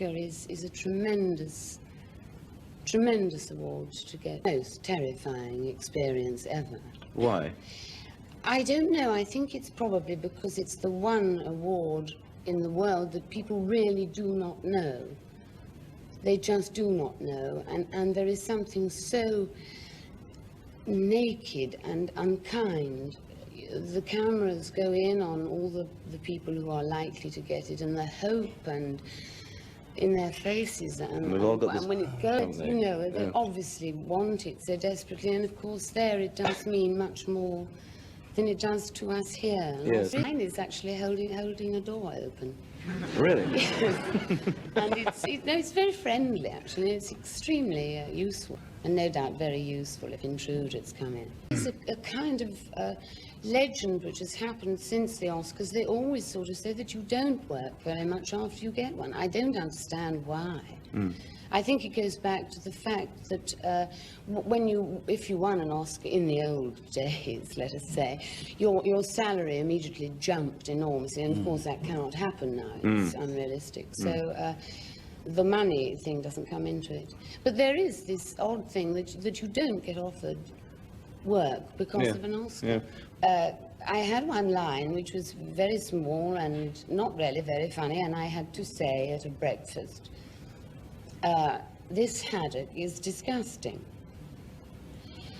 Oscar is a tremendous award to get. Most terrifying experience ever. Why? I don't know. I think it's probably because it's the one award in the world that people really do not know. They just do not know. And there is something so naked and unkind. The cameras go in on all the people who are likely to get it, and the hope and in their faces, and we've all got this, when it goes, you know, they yeah. obviously want it so desperately, and of course there it does mean much more than it does to us here. Yes. Mine is actually holding a door open. Really? And it's very friendly, actually. It's extremely useful, and no doubt very useful if intruders come in. It's a kind of legend which has happened since the Oscars. They always sort of say that you don't work very much after you get one. I don't understand why. I think it goes back to the fact that if you won an Oscar in the old days, let us say, your salary immediately jumped enormously, and of course that cannot happen now. It's unrealistic. So the money thing doesn't come into it. But there is this odd thing that you don't get offered work because of an Oscar. I had one line which was very small and not really very funny, and I had to say at a breakfast, this haddock is disgusting.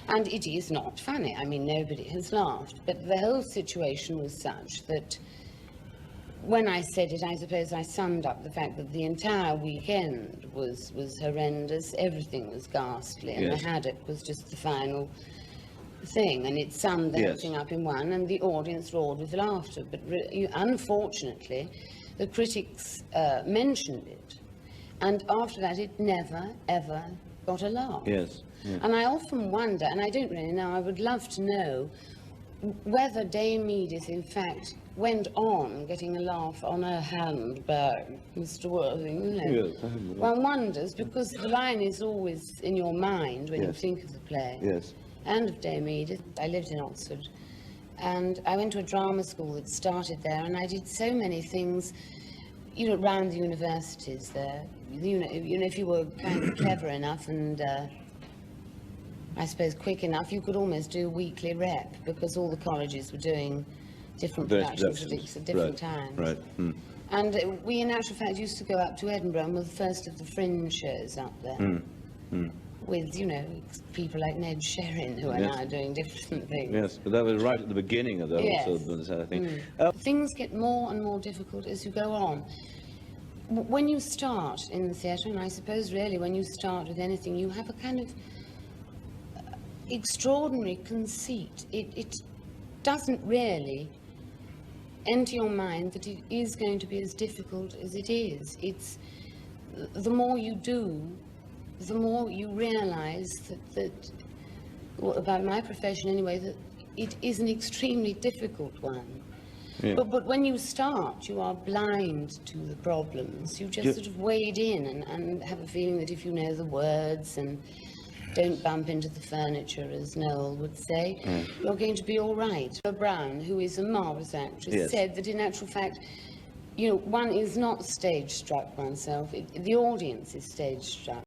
And it is not funny. I mean, nobody has laughed. But the whole situation was such that when I said it, I suppose I summed up the fact that the entire weekend was horrendous. Everything was ghastly, and the haddock was just the final thing, and it summed the whole thing up in one, and the audience roared with laughter. But unfortunately, the critics mentioned it. And after that, it never, ever got a laugh. Yes. And I often wonder, and I don't really know, I would love to know whether Dame Edith, in fact, went on getting a laugh on her handbag, Mr. Worthing, you know. Yes, One wonders, because the line is always in your mind when you think of the play. Yes. And of Dame Edith. I lived in Oxford, and I went to a drama school that started there, and I did so many things, you know, around the universities there. You know, if you were kind of clever enough and I suppose quick enough, you could almost do weekly rep, because all the colleges were doing different productions at different times. Right. And we, in actual fact, used to go up to Edinburgh and were the first of the fringe shows up there. With, you know, people like Ned Sherrin, who are now doing different things. Yes, but that was right at the beginning of the whole sort of thing. Things get more and more difficult as you go on. When you start in the theatre, and I suppose really when you start with anything, you have a kind of extraordinary conceit. It doesn't really enter your mind that it is going to be as difficult as it is. It's the more you do, the more you realize that well, about my profession anyway, that it is an extremely difficult one. But when you start, you are blind to the problems. You just sort of wade in and have a feeling that if you know the words and don't bump into the furniture, as Noel would say, you're going to be all right. Brown, who is a marvellous actress, said that in actual fact, you know, one is not stage-struck oneself. The audience is stage-struck.